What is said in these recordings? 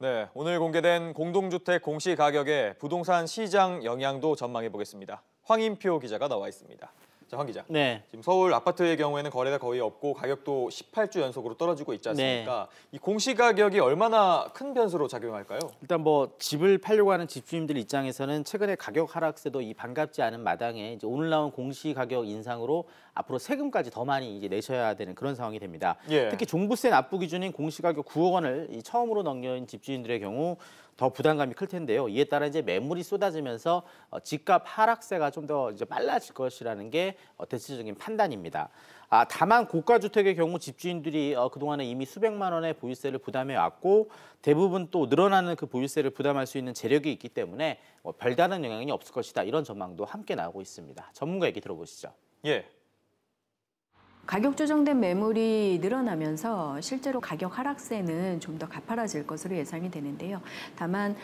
네, 오늘 공개된 공동주택 공시가격의 부동산 시장 영향도 전망해 보겠습니다. 황인표 기자가 나와 있습니다. 자, 황 기자. 네. 지금 서울 아파트의 경우에는 거래가 거의 없고 가격도 18주 연속으로 떨어지고 있지 않습니까? 이 공시가격이 얼마나 큰 변수로 작용할까요? 일단 뭐 집을 팔려고 하는 집주인들 입장에서는 최근에 가격 하락세도 이 반갑지 않은 마당에 이제 오늘 나온 공시가격 인상으로 앞으로 세금까지 더 많이 이제 내셔야 되는 그런 상황이 됩니다. 예. 특히 종부세 납부 기준인 공시가격 9억 원을 처음으로 넘긴 집주인들의 경우 더 부담감이 클 텐데요. 이에 따라 이제 매물이 쏟아지면서 집값 하락세가 좀 더 이제 빨라질 것이라는 게 대체적인 판단입니다. 다만 고가 주택의 경우 집주인들이 그동안에 이미 수백만 원의 보유세를 부담해 왔고 대부분 또 늘어나는 그 보유세를 부담할 수 있는 재력이 있기 때문에 별다른 영향이 없을 것이다. 이런 전망도 함께 나오고 있습니다. 전문가 얘기 들어보시죠. 예. 가격 조정된 매물이 늘어나면서 실제로 가격 하락세는 좀 더 가파라질 것으로 예상이 되는데요. 다만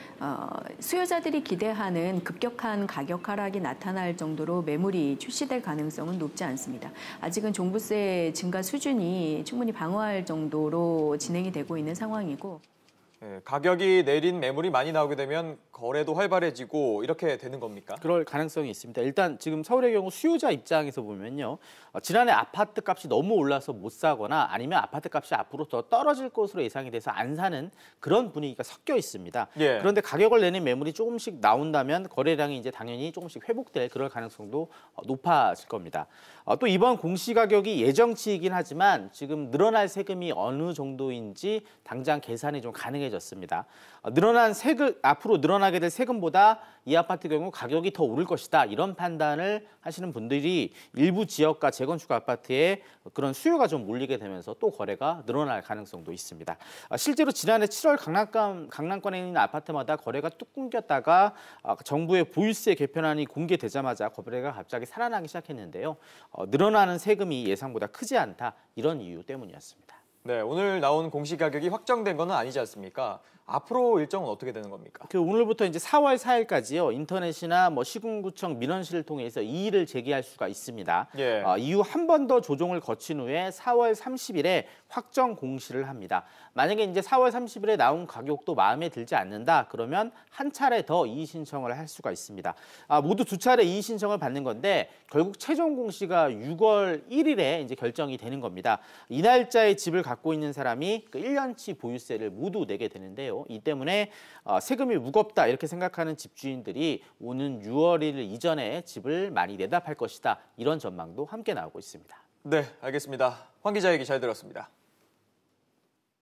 수요자들이 기대하는 급격한 가격 하락이 나타날 정도로 매물이 출시될 가능성은 높지 않습니다. 아직은 종부세 증가 수준이 충분히 방어할 정도로 진행이 되고 있는 상황이고 예, 가격이 내린 매물이 많이 나오게 되면 거래도 활발해지고 이렇게 되는 겁니까? 그럴 가능성이 있습니다. 일단 지금 서울의 경우 수요자 입장에서 보면요. 지난해 아파트 값이 너무 올라서 못 사거나 아니면 아파트 값이 앞으로 더 떨어질 것으로 예상이 돼서 안 사는 그런 분위기가 섞여 있습니다. 예. 그런데 가격을 내는 매물이 조금씩 나온다면 거래량이 이제 당연히 조금씩 회복될 그럴 가능성도 높아질 겁니다. 또 이번 공시가격이 예정치이긴 하지만 지금 늘어날 세금이 어느 정도인지 당장 계산이 좀 가능해졌습니다. 앞으로 늘어나게 될 세금보다 이 아파트 경우 가격이 더 오를 것이다. 이런 판단을 하시는 분들이 일부 지역과 재건축 아파트에 그런 수요가 좀 몰리게 되면서 또 거래가 늘어날 가능성도 있습니다. 실제로 지난해 7월 강남권에 있는 아파트마다 거래가 뚝 끊겼다가 정부의 보유세 개편안이 공개되자마자 거래가 갑자기 살아나기 시작했는데요. 늘어나는 세금이 예상보다 크지 않다. 이런 이유 때문이었습니다. 네, 오늘 나온 공시가격이 확정된 건 아니지 않습니까? 앞으로 일정은 어떻게 되는 겁니까? 오늘부터 이제 4월 4일까지요. 인터넷이나 시군구청 민원실을 통해서 이의를 제기할 수가 있습니다. 예. 이후 한 번 더 조정을 거친 후에 4월 30일에 확정 공시를 합니다. 만약에 이제 4월 30일에 나온 가격도 마음에 들지 않는다. 그러면 한 차례 더 이의 신청을 할 수가 있습니다. 모두 두 차례 이의 신청을 받는 건데 결국 최종 공시가 6월 1일에 이제 결정이 되는 겁니다. 이 날짜에 집을 갖고 있는 사람이 그 1년치 보유세를 모두 내게 되는데요. 이 때문에 세금이 무겁다 이렇게 생각하는 집주인들이 오는 6월 1일 이전에 집을 많이 내다 팔 것이다. 이런 전망도 함께 나오고 있습니다. 네, 알겠습니다. 황 기자 얘기 잘 들었습니다.